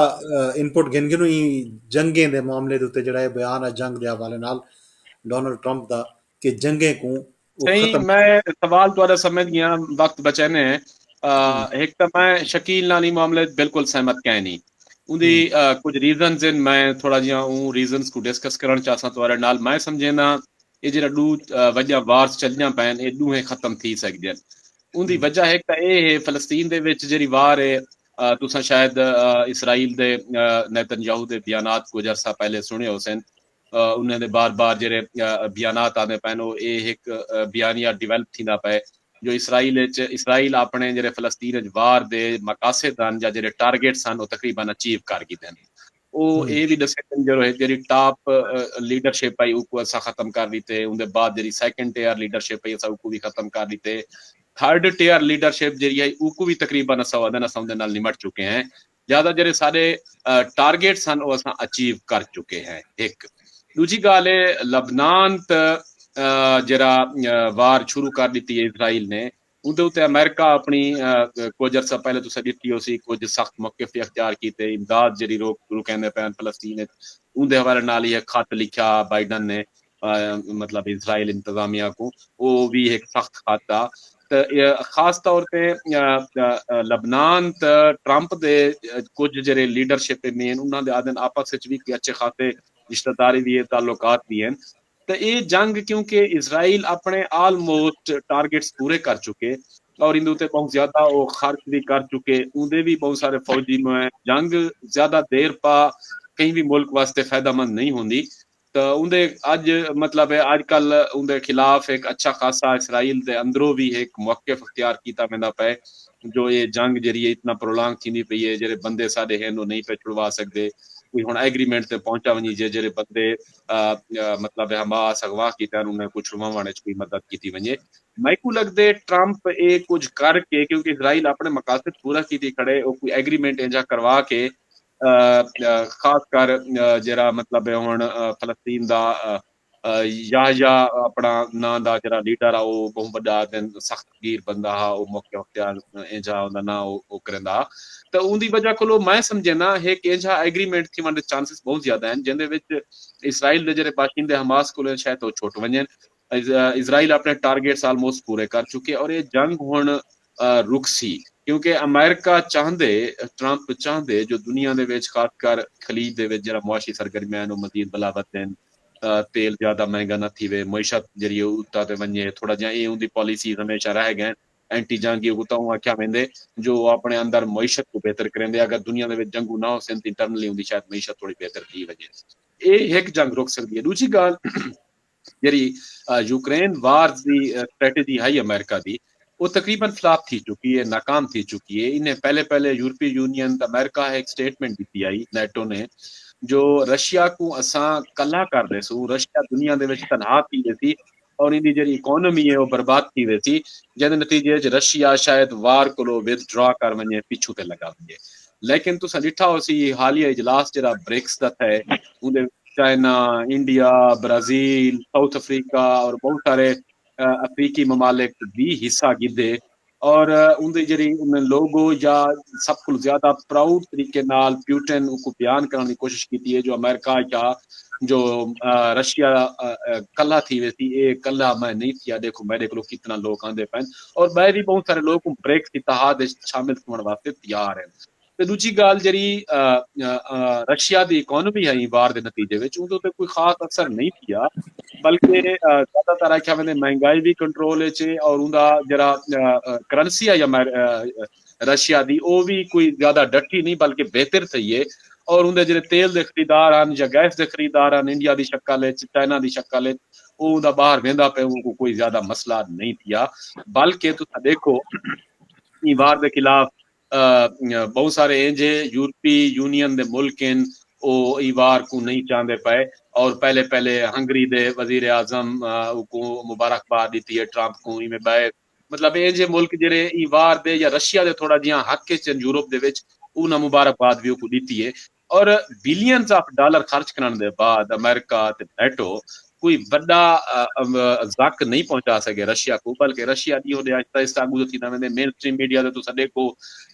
इनपुट गिनगिनू ही जंगें दे मामले दे उत्ते जेड़ा बयान है जंग दे हवाले नाल डोनाल्ड ट्रंप दा कि जंगें को नहीं मैं सवाल तुहाडा समझ गया वक्त बचने एक तो मैं शकील नाल मामले बिल्कुल सहमत कैं नहीं उनकी कुछ रीजन इन मैं थोड़ा जिहा रीजन को डिस्कस करण चाहता तुहाडे नाल मैं समझे ना ये जेड़ा दू वजह वार्स चलियां पैन ये दूहें खत्म थी सकदे उनकी वजह एक तो यह है फलस्तीन दे विच जेड़ी वार है तुसां शायद इसराइल दे नेतन्याहू दे बयानात कुछ अरसा पहले सुने हो सन उन्हें दे बार जेरे बयानात आने पैन एक बयानिया डिवेलप थींदा पे जो इसराइल अपने जेरे फलस्तीन वार दे मकासद हैं या जेरे टारगेट्स हैं वो तकरीबन अचीव कर गए हैं वो ये भी दसे जो है जेरी टॉप लीडरशिप आई उसको असा खत्म कर दीते उनके बाद जेरी सेकंड टियर लीडरशिप आई असा उसको भी खत्म कर दीते थर्ड टियर लीडरशिप जेरी है उसको भी तकरीबन असा वदन असा उनके नाल निमट चुके हैं ज्यादा जेरे सारे टारगेट्स हैं वो असा अचीव कर चुके हैं एक दूजी गाल है लबनान जरा वार शुरू कर दी है इसराइल ने उनके उत्ते अमेरिका अपनी कुछ अरसा पहले तुसें दित्ती हो सी कुछ सख्त मौकिफ इख्तियार किए इमदाद जी रुकने पैन फलस्तीन उनके हवाले नाल ही खत लिखा बाइडन ने मतलब इसराइल इंतजामिया को वो भी एक सख्त खत था खास तौर पर लबनान ट्रंप दे कुछ जेरे लीडरशिप मेन उन्होंने आदन आपस भी अच्छे खासे रिश्तेदारी भी है ताल्लुकात भी हैं तो ये जंग क्योंकि इसराइल अपने ऑलमोस्ट टारगेट्स पूरे कर चुके और इन उत्ते बहुत ज्यादा वो खर्च भी कर चुके उनके भी बहुत सारे फौजी में जंग ज्यादा देर पा कहीं भी मुल्क वास्ते फायदामंद नहीं होंगी तो उनके अज मतलब है अजकल उनके खिलाफ एक अच्छा खासा इसराइल के अंदरों भी एक मौकिफ अख्तियार किया वेंदा पे जो ये जंग जी इतना प्रोलांग थी पई है जेरे बंदे साडे हैं वो नहीं पे छुड़वा सकते कोई हुण एग्रीमेंट ते पहुंचा वनी जेरे बंदे मतलब हमास अगवा किया उन्हें कुछ छुड़वाने कोई मदद की वने मैं को लगदे ट्रंप ये कुछ करके क्योंकि इसराइल अपने मकासद पूरा की खड़े कोई एग्रीमेंट इंजा करवा के खास कर जरा मतलब हुण फलस्तीन दा या अपना ना दा जरा लीडर आ वो बहुत बड़ा सख्त गिर बंदा हा वो मौके अख्तियार इंजा उनदा ना वो करंदा तो उनकी वजह को मैं समझे ना एक इंजा एग्रीमेंट थी चांसेस बहुत ज्यादा हैं जिंदे विच इसराइल दे जेरे बाशिंदे हमास को शायद वो छुट वने इजराइल अपने टारगेट्स आलमोस्ट पूरे कर चुके और ये जंग हुण रुक सी क्योंकि अमेरिका चाहते ट्रंप चाहते जो दुनिया दे विच खासकर खलीज दे विच जिहड़ा मुआशी सरगर्मियां नूं मजीद बढ़ावा देन तेल ज्यादा महंगा न थी वे मईशत जी उता ते वञे थोड़ा जिहा ये उनकी पॉलिसीज हमेशा रह गए एंटी जंगी उतां आख्या वेंदे जो अपने अंदर मईशत को बेहतर करेंदे अगर दुनिया दे विच जंगू ना हो सन इंटरनली उनकी शायद मईशत थोड़ी बेहतर थी वजे ये एक जंग रुक सकती है दूसरी गाल जी यूक्रेन वार की स्ट्रेटेजी है अमेरिका की वो तकरीबन फ्लॉप थी चुकी है नाकाम थी चुकी है इन्हें पहले पहले यूरोपीय यूनियन अमेरिका एक स्टेटमेंट दी आई नेटो ने जो रशिया को असा कला कर दे सू रशिया दुनिया दे विच तनहा थी वे और इनकी जी इकोनॉमी है वो बर्बाद थी वे जिहदे नतीजे रशिया शायद वार को विदड्रॉ कर वने पिछू ते लगा वने लेकिन तुसा डिठा हो सी हालिया इजलास जरा ब्रिक्स दा है उनदे China India Brazil South Africa और बहुत सारे अफ्रीकी ममालिक भी हिस्सा गिदे और उनके जी उन लोगो या सब को ज्यादा प्राउड तरीके नाल प्यूटन को बयान करने की कोशिश की है जो अमेरिका या जो रशिया कला थी वैसी ये कला मैं नहीं किया देखो मेरे को कितना लोग आंदे पैन और मैं भी बहुत सारे लोग ब्रेक्स इतिहाद शामिल होने वास्ते तैयार हैं ਤੇ ਦੂਜੀ ਗੱਲ ਜਿਹੜੀ रशिया की इकोनॉमी है वार के नतीजे में उनके उत्ते कोई खास असर नहीं किया बल्कि ज्यादातर आख्या वेंदे महंगाई भी कंट्रोल और उनका जरा करंसी है रशिया की वो भी कोई ज्यादा डटी नहीं बल्कि बेहतर थी है और उनके जो तेल के खरीदार हैं या गैस के खरीदार हैं इंडिया की शक्ल चाइना की शक्ल वो बाहर वेंदा पे उनको कोई ज्यादा मसला नहीं किया बल्कि तुम देखो वार के खिलाफ बहुत सारे इंजे यूरोपीय यूनियन दे मुल्क वो ई वार को नहीं चाहते पे और पहले पहले हंगरी दे वजीर आजम को मुबारकबाद दी है ट्रंप को इवें बाय मतलब इंजे मुल्क जेडे ई वार दे या रशिया दे थोड़ा जिहा हक यूरोप दे विच उन्हें मुबारकबाद भी को दी है और बिलियंस ऑफ डॉलर खर्च करने के बाद अमेरिका ते नेटो कोई बड़ा जक नहीं पहुंचा सके रशिया को बल्कि रशिया दी होने आहिस्ता आहिस्ता अगू थी वेंदे मेन स्ट्रीम मीडिया ते तुसा देखो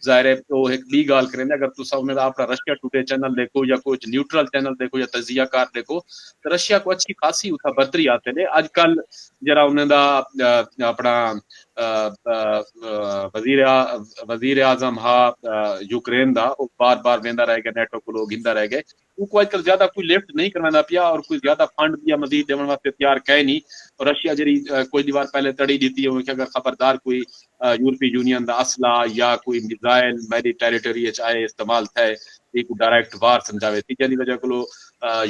जाहिर है वो एक बी गाल करेंगे अगर तुसा उन्हें अपना रशिया टुडे चैनल देखो या कुछ न्यूट्रल चैनल देखो या तजिया कार देखो तो रशिया को अच्छी खासी उठा बरतरी आते ने अजकल जरा उन्हें अपना वजीर आजम हा यूक्रेन दा बार बार वेंदा रह गया नेटो को लोग हिंदा रह गए उनको आजकल ज्यादा कोई लिफ्ट नहीं करवाना पिया और कोई ज्यादा फंड भी मजीद देने वास्ते तैयार कहे नहीं और रशिया जी कोई दीवार पहले तड़ी दी है अगर खबरदार कोई यूरोपीय यूनियन का असला या कोई मिसाइल मेरी टेरिटरी आए इस्तेमाल थे एक डायरेक्ट वार समझावे थी जैसी वजह को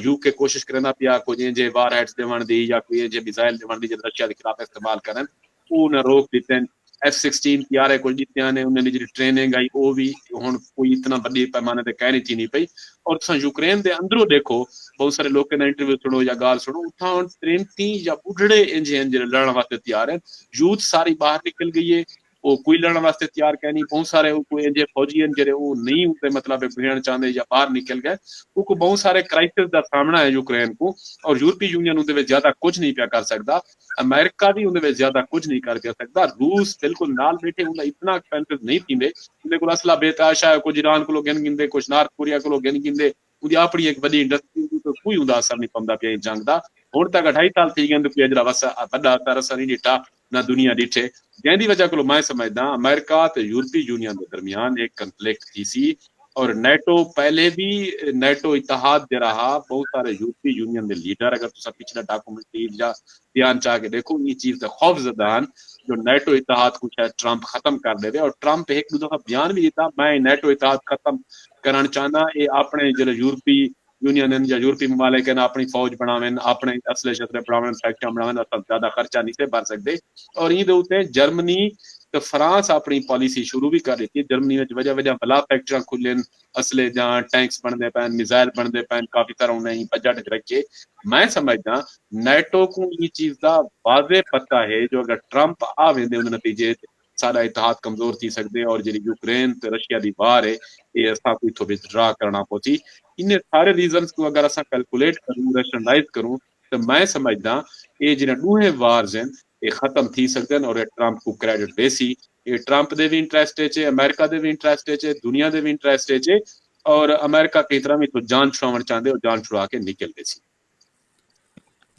यूके कोशिश करना पिया कोई जे वार हेड्स देवन दी या कोई जे मिसाइल देवन दी जो रशिया के खिलाफ इस्तेमाल करन उन्हें रोक दिते F-16 यार कुछ जितने ने उन्हें जी ट्रेनिंग आई वो भी हुण कोई इतना बड़ी पैमाने पे कह नहीं थी नहीं पई और तुम यूक्रेन के अंदरों देखो बहुत सारे लोग इंटरव्यू सुनो या गाल सुनो उठा 33 या बुढ़े इंजे लड़ने वास्ते तैयार है यूथ सारी बाहर निकल गई है वो कोई लड़ने वास्ते तैयार कह नहीं बहुत सारे कोई इंजे फौजी जो वो नहीं उनके मतलब भिड़न चाहते या बाहर निकल गए उनको बहुत सारे क्राइसिस का सामना है यूक्रेन को और यूरोपीय यूनियन उनके ज्यादा कुछ नहीं पिया कर सकता अमेरिका भी उनके ज्यादा कुछ नहीं कर सकता रूस बिल्कुल नाल बैठे उन्हें इतना एक्सपेंसिव नहीं थींदे उनके को असला बेताशा है कुछ ईरान को गिन गिनते कुछ नॉर्थ कोरिया को गिन गिनते उनकी अपनी एक बड़ी इंडस्ट्री तो कोई उनका असर नहीं पवंदा पिया जंग का हुण तक 2.5 साल थी गए कोई अजरा वड्डा असर असर नहीं डिठा ना दुनिया डिठे जैसी वजह को मैं समझदा अमेरिका तो यूरोपीय यूनियन के दरमियान एक कंफ्लिक्ट थी सी और नेटो पहले भी नेटो इतिहाद दे रहा बहुत सारे यूरोपीय यूनियन के लीडर अगर तुम पिछले डॉक्यूमेंट्री या बयान चाह के देखो ये चीज का खौफजदान जो नेटो इतिहाद को शायद ट्रंप खत्म कर दे और ट्रंप एक दो दफा बयान भी दिता मैं नेटो इतिहाद खत्म करना चाहना ये अपने जो यूरोपीय यूनियन या यूरोपीय ममालिक अपनी फौज बनावें अपने असले शस्त्र बनावें फैक्ट्रियां बनावें ज्यादा खर्चा नहीं से भर सकते और ये उत्ते जर्मनी तो फ्रांस अपनी पॉलिसी शुरू भी कर दी जर्मनी में वजह वजह भला फैक्ट्रियां खुलन असले जहाँ टैंक्स बनते पैन मिसाइल बनते पैन काफी तरह उन्हें बजट रखे मैं समझदा नेटो को ये चीज का वाजे पता है जो अगर ट्रंप आ वेंदे उन नतीजे सारा इतिहाद कमजोर थी सकते और जी यूक्रेन तो रशिया की वार है ये असा कोई थो विथड्रा करना पहुंची इन सारे रीजन्स को अगर असा कैलकुलेट करूं रैशनलाइज करूं तो मैं समझदा ये जिन्हें दूहे वार्स हैं ये खत्म थी सकते हैं और ये ट्रंप को क्रेडिट देसी ये ट्रंप दे भी इंटरेस्ट है अमेरिका दे भी इंटरेस्ट है दुनिया दे भी इंटरेस्ट है और अमेरिका की तरह भी तो जान छुड़ावन चाहते और जान छुड़ा के निकल गए सी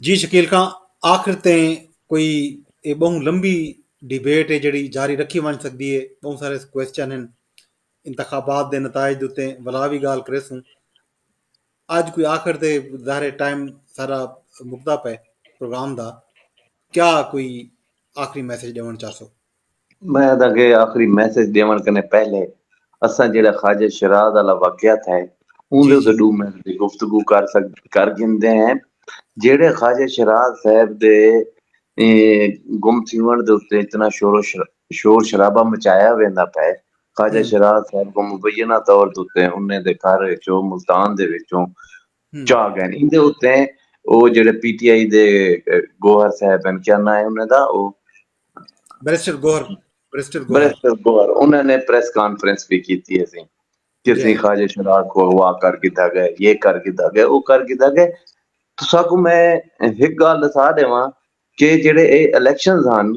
जी शकील खां आखिर ते कोई ये बहुत लंबी डिबेट है जी जारी रखी वन सकती है, बहुत सारे क्वेश्चन हैं इंतखाबात के नताज उत्ते वला भी गाल करे सूँ। अज कोई आखिर ते ज़ाहिर टाइम सारा मुकदा पे प्रोग्राम दा, क्या कोई आखिरी मैसेज देवण चाहो? मैं तव्हांखे आख़िरी मैसेज ॾियण खां पहले असां जहिड़ा ख़्वाजा शिराज़ वाला वाक़िया है जी उनके जी ते 2 मिनट की गुफ्तगू कर गिनदे हैं। जेड़े ख़्वाजा शिराज़ साहब दे गुम थीवण दे उत्ते इतना शोर शराबा मचाया वेंदा पे। ख़्वाजा हम्म शिराज़ साहब को मुबैना तौर ते उत्ते उन्हें दे घर विचों मुल्तान दे विचों हम्म चा गए इंदे उत्ते ओ जेड़े पीटीआई दे गोहर साहब हैं, क्या नाम है उन्हें दा ओ barrister Gohar, barrister Gohar. Barrister Gohar, उन्होंने प्रेस कॉन्फ्रेंस भी की थी ऐसी कि जय ਅਸੀਂ ख्वाजा शिराज़ को अगवा कर किता गया, ये कर किता गया, वो कर किता गया। तुसा को मैं एक गल दसा देवां कि जेड़े ए इलेक्शंस हन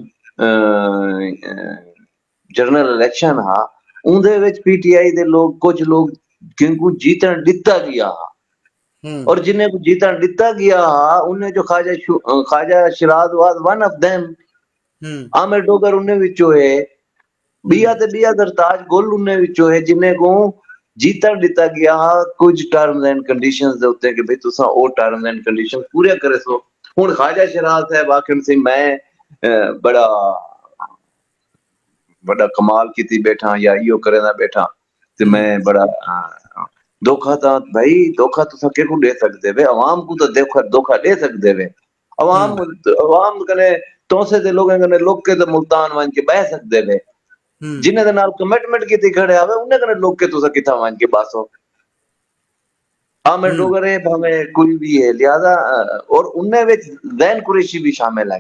जनरल इलेक्शन हा उनदे विच पीटीआई दे लोग कुछ लोग जिनको जीतन दिता गया हा हम्म और जिन्हें को जीतन दिता गया हा उन्हें जो Khawaja Shiraz was one of them. Hmm Amir Dogar उन्हें विचों है, बिया हम्म ते बिया सरताज गुल उन्हें विचों है जिन्हें को जीतन दिता गया हा कुछ टर्म्स एंड कंडीशंस दे उत्ते कि भाई तुसा ओ टर्म्स एंड कंडीशंस पूरे करे सो। हुन ख्वाजा शिराज़ साहब आखन सी मैं बड़ा बड़ा कमाल कीती बैठा या इयो करेदा बैठा ते हम्म मैं बड़ा धोखा था भाई, धोखा तुसा केकू दे सकदे वे, अवाम को तो धोखा दे सकदे वे। अवाम हम्म अवाम कने तोसे दे लोगों कने लोग के ते मुल्तान वन के बह सकदे वे। हम्म जिन्हें दे नाल कमिटमेंट कीती खड़े आवे उन्हें कने लोग के तुसा किथा वन के बासो। आमिर हम्म डोगर है भाਵੇਂ कोई भी है लिहाजा और उनमें विच जैन कुरैशी भी शामिल है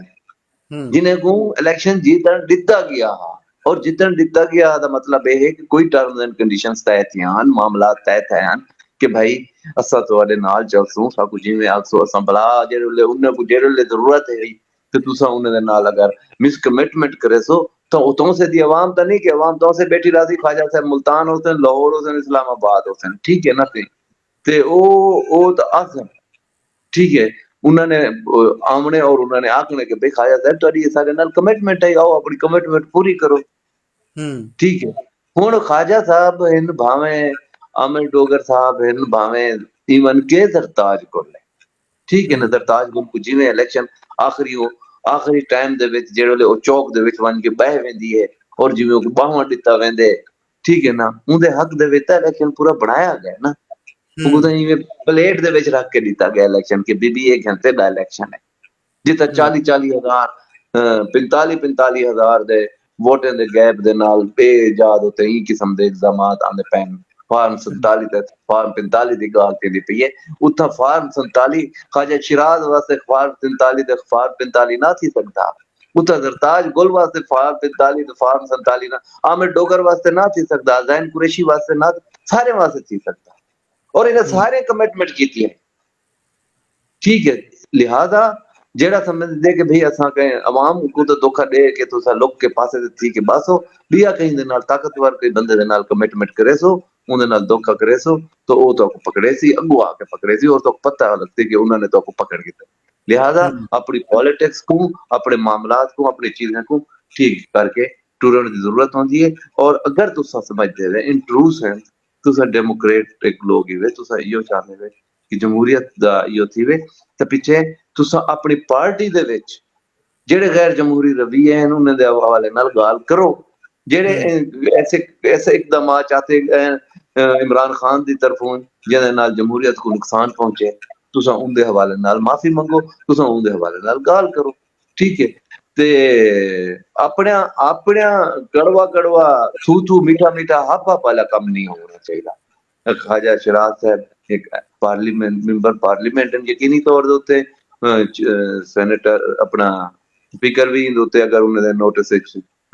हम्म जिन्हें को इलेक्शन जीतन दिता गया हा और जीतन दिता गया दा मतलब ये है कि कोई टर्म्स एंड कंडीशंस तय थियान मामला तय थियान कि भाई असा तुहाडे नाल चलसूं साकू जिवें आखसो असा भला जेड़े उन्हें को जेड़े जरूरत है कि तुसा उन्हें दे नाल अगर मिस कमिटमेंट करे सो तो तो से दी आवाम तो नहीं कि आवाम तो से बैठी राजी ख्वाजा साहब मुल्तान होते लाहौर होते इस्लामाबाद होते ठीक है ना ते ओ तो आसन ठीक है उन्होंने आमने और उन्होंने आखने के भाई ख्वाजा साहब तुहाडी साडे नाल कमिटमेंट है आओ अपनी कमिटमेंट पूरी करो हम्म ठीक है। हुन ख्वाजा साहब हिन भावें आमिर डोगर साहब हिन भावें इवन के सरताज कोल ठीक है ना सरताज गुल को जिवें इलेक्शन आखिरी टाइम दे विच जेड़े ओ चौक दे विच वन के बह वेंदी है और जिवें को बाहवां दिता वेंदे ठीक है ना उनदे हक दे विच इलेक्शन पूरा बनाया गया ना वो तो इवें प्लेट दे विच रख के दिता गया इलेक्शन के बीबी 1 घंटे दा इलेक्शन है जिथे 40 हजार 45 हजार दे वोटें दे गैप दे नाल बेजाद होते ही किस्म दे इल्जामात आंदे पैन फार्म 47 ते फार्म 45 दी गाल चली पई है उत्था फार्म 47 ख्वाजा शिराज वास्ते फार्म 43 ते फार्म 45 ना थी सकता उत्था सरताज गुल वास्ते फार्म 45 ते फार्म 47 ना आमिर डोगर वास्ते ना थी सकता जैन कुरैशी वास्ते ना सारे वास्ते थी सकता और इन्हें सारे कमिटमेंट की है ठीक है। लिहाजा जेड़ा समझदे कि भाई असा कहीं अवाम को तो धोखा दे के तुसा लोग के पासे ते थी के बासो बिया कहीं दे नाल ताकतवर कोई बंदे दे नाल कमिटमेंट करे सो उनदे नाल धोखा करे सो तो वो तो पकड़े सी अगू आके पकड़े सी और तो पता लगती कि उन्होंने तो पकड़ के लिहाजा अपनी पॉलिटिक्स को अपने मामलात को अपनी चीजें को ठीक करके टूरन की जरूरत होती है। और अगर तुसा समझदे वे इन ट्रू सेंस तुसा डेमोक्रेटिक लोग ही वे तुसा इयो चाहते वे कि जमहूरियत दा इयो थीवे ते पिछे तुसा अपनी पार्टी दे विच जेड़े गैर जमहूरी रवैये हैं उन्हें दे हवाले नाल गाल करो जेड़े ऐसे ऐसे इकदाम चाहते इमरान खान दी तरफों जेदे नाल जमहूरियत को नुकसान पहुंचे तुसा उनदे हवाले नाल माफी मंगो तुसा उनदे हवाले नाल गाल करो ठीक है ते अपने अपने कड़वा कड़वा थू थू मीठा मीठा हापा वाला कम नहीं होना चाहिए। ख्वाजा शिराज साहब एक पार्लियामेंट मेंबर पार्लियामेंट यकीनी तौर ते सेनेटर अपना स्पीकर भी होते अगर उन्हें नोटिस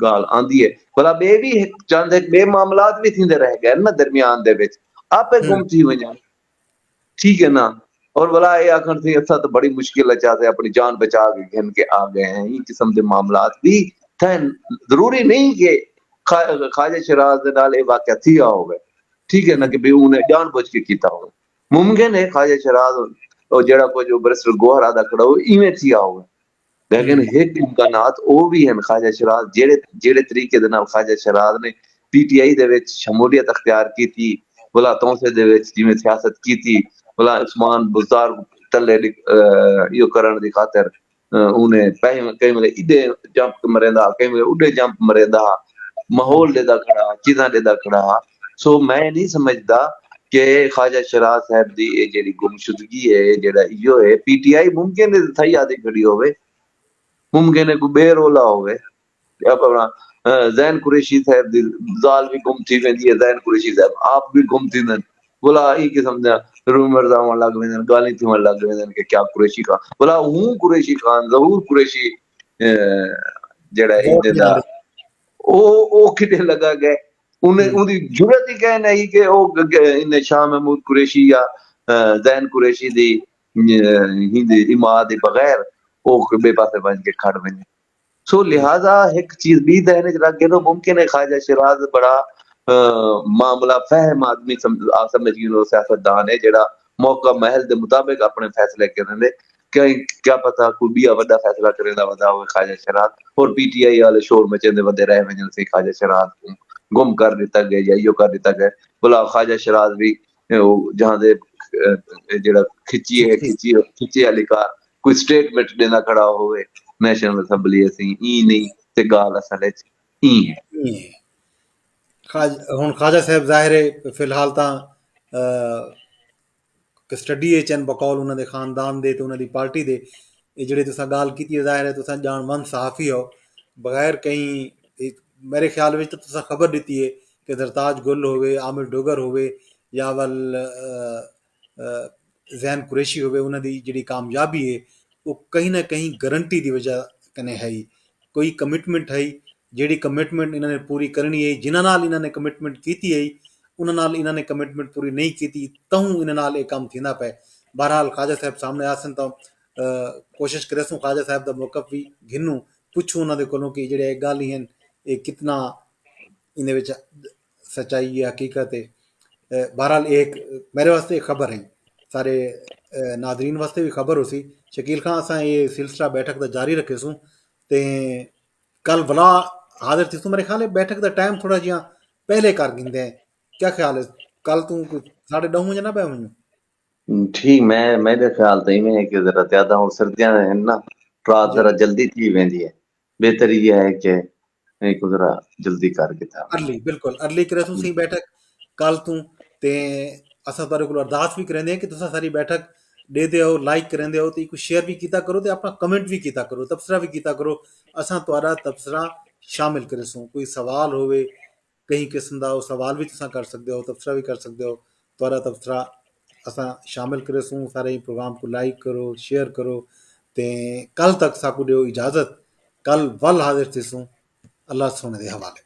गाल आंदी है भला बे भी चंद एक बे मामलात भी थींदे रह गए ना दरमियान दे विच आपे गुम थी वजन ठीक है ना और भला ये आखन थी असा तो बड़ी मुश्किल चाहते अपनी जान बचा के घिन के आ गए हैं ये किस्म के मामलात भी थे जरूरी नहीं कि ख्वाजा शिराज दे नाल ये वाकया थिया होवे ठीक है ना कि भी उन्हें जानबूझ के कीता हो मुमकिन है ख्वाजा शिराज और जेड़ा को जो बैरिस्टर गोहर आदा खड़ा हो इवें थिया होवे लेकिन एक इम्कानात ਉਹ ਵੀ ਹਨ ख्वाजा शराज ਜਿਹੜੇ ਤਰੀਕੇ ਦੇ ਨਾਲ ख्वाजा शराज ਨੇ ਪੀਟੀਆਈ ਦੇ ਵਿੱਚ ਸ਼ਮੂਲੀਅਤ ਅਖਤਿਆਰ ਕੀਤੀ ਭਲਾ ਤੌਂਸੇ ਦੇ ਵਿੱਚ ਜਿਵੇਂ ਸਿਆਸਤ ਕੀਤੀ ਭਲਾ ਉਸਮਾਨ ਬੁਜ਼ਾਰ ਤੱਲੇ ਇਹੋ ਕਰਨ ਦੀ ਖਾਤਰ ਉਹਨੇ ਕਈ ਵੇਲੇ ਇਦੇ ਜੰਪ ਮਰੇਂਦਾ ਕਈ ਵੇਲੇ ਉੱਡੇ ਜੰਪ ਮਰੇਂਦਾ ਮਾਹੌਲ ਦੇ ਦਾ ਖੜਾ ਚੀਜ਼ਾਂ ਦੇ ਦਾ ਖੜਾ ਸੋ ਮੈਂ ਨਹੀਂ ਸਮਝਦਾ ਕਿ ख्वाजा शराज साहब ਦੀ ਇਹ ਜਿਹੜੀ ਗੁੰਮਸ਼ੁਦਗੀ ਹੈ ਜਿਹੜਾ ਇਹੋ ਹੈ ਪੀਟੀਆਈ ਮੁਮਕਿਨ ਹੈ ਸਹੀ ਆਦੀ ਖੜੀ ਹੋਵੇ मुमकिन है कोई बेरोला होवे अपना जैन कुरैशी साहब दी जाल भी गुम थी वेंदी है जैन कुरैशी साहब आप भी गुम थी न बोला ई किस्म दा रूमर दा लग वेंदन गाली थी लग वेंदन के क्या कुरैशी का बोला हूं कुरैशी खान जहूर कुरैशी जेड़ा इदे दा ओ किते लगा गए उन्हें उनकी जुरत ही कहना ही कि ओ इन शाह महमूद कुरैशी या जैन कुरैशी दी हिंदी इमाद बगैर ਉਹ ਬੇ ਪਾਸੇ ਬਣ ਕੇ ਖੜ ਵੰਨੇ ਸੋ ਲਿਹਾਜ਼ਾ ਇੱਕ ਚੀਜ਼ ਵੀ ਦਹਿਨ ਚ ਰੱਖ ਕੇ ਨਾ ਮੁਮਕਿਨ ਹੈ ख्वाजा शराज ਬੜਾ ਮਾਮਲਾ ਫਹਿਮ ਆਦਮੀ ਸਮਝ ਗਿਓ ਸਿਆਸਤਦਾਨ ਹੈ ਜਿਹੜਾ ਮੌਕਾ ਮਹਿਲ ਦੇ ਮੁਤਾਬਿਕ ਆਪਣੇ ਫੈਸਲੇ ਕਰਨਦੇ क्या पता कोई बिया वड्डा फैसला करेंदा वदा होवे ख्वाजा शराज और पीटीआई वाले शोर मचेंदे वदे रह वजन से ख्वाजा शराज को गुम कर दिता गया या यो कर दिता गया भला ख्वाजा शराज भी जहां दे जेड़ा खिच्ची वाली कार कोई स्टेटमेंट देना खड़ा होवे नेशनल असैंबली ਅਸੀਂ ई नहीं ते गाल असल च ई है ਹੁਣ ख्वाजा साहब ਜ਼ਾਹਿਰ ਹੈ ਫਿਲਹਾਲ ਤਾਂ ਕਸਟਡੀ ਚ ਹਨ ਬਕੌਲ ਉਹਨਾਂ ਦੇ ਖਾਨਦਾਨ ਦੇ ਤੇ ਉਹਨਾਂ ਦੀ ਪਾਰਟੀ ਦੇ ਇਹ ਜਿਹੜੇ ਤੁਸੀਂ ਗੱਲ ਕੀਤੀ ਹੈ ਜ਼ਾਹਿਰ ਹੈ ਤੁਸੀਂ ਜਾਣਵੰਦ ਸਹਾਫੀ ਹੋ ਬਗੈਰ ਕहीं ਮੇਰੇ ਖਿਆਲ ਵਿੱਚ ਤਾਂ ਤੁਸੀਂ ਖਬਰ ਦਿੱਤੀ ਹੈ ਕਿ ਜ਼ਰਤਾਜ ਗੁੱਲ ਹੋਵੇ ਆਮਿਰ ਡੋਗਰ ਹੋਵੇ ਜਾਂ ਵੱਲ ਜ਼ੈਨ ਕੁਰੈਸ਼ੀ ਹੋਵੇ ਉਹਨਾਂ ਦੀ ਜਿਹੜੀ ਕਾਮਯਾਬੀ ਹੈ ਉਹ ਕहीं ਨਾ ਕहीं ਗਰੰਟੀ ਦੀ ਵਜ੍ਹਾ ਕਨੇ ਹੈ ਕੋਈ ਕਮਿਟਮੈਂਟ ਹੈ ਜਿਹੜੀ ਕਮਿਟਮੈਂਟ ਇਹਨਾਂ ਨੇ ਪੂਰੀ ਕਰਨੀ ਹੈ ਜਿਨ੍ਹਾਂ ਨਾਲ ਇਹਨਾਂ ਨੇ ਕਮਿਟਮੈਂਟ ਕੀਤੀ ਹੈ उन्होंने नाल इन्होंने कमिटमेंट पूरी नहीं की तहूँ इन नाल ये काम थींदा पे बहरहाल ख्वाजा साहब सामने आसन तो कोशिश करे सूं ख्वाजा साहब का मौकफ भी घिनूं पुछूं उन्होंने कोलों कि जेड़े गल ही हैं ये कितना इन विच सच्चाई है हकीकत है बहरहाल एक मेरे वास्ते एक खबर है सारे नादरीन वास्ते भी खबर हो सी शकील खान असां ये सिलसिला बैठक का जारी रखे सूं ते कल भला हाजिर थी सूं मेरे ख्याल है बैठक का टाइम थोड़ा जिहा पहले कर गिंदे क्या ख्याल है कल तू 10:30 ना पै वञूं ठीक मैं मेरे ख्याल तो में है कि जरा ज्यादा और सर्दियां हैं ना रात जरा जल्दी थी वेंदी है बेहतर ये है कि एक जरा जल्दी करके था अर्ली बिल्कुल अर्ली करे तू सी बैठक कल तू ते असां तुहाडे कोल अरदास भी करेंदे कि तुसां सारी बैठक दे हो लाइक करेंदे हो ते कुछ शेयर भी कीता करो ते अपना कमेंट भी कीता करो तबसरा भी कीता करो असां तुहाडा तबसरा शामिल करे सूं कोई सवाल होवे कहीं किस्म का सवाल भी तुम कर सकते हो तबसरा भी कर सकते हो तुहारा तबसरा असां शामिल करे सूं सारे प्रोग्राम को लाइक करो शेयर करो ते कल तक साकू दियो इजाज़त कल वल हाजिर थी सूं अल्लाह सोने दे हवाले।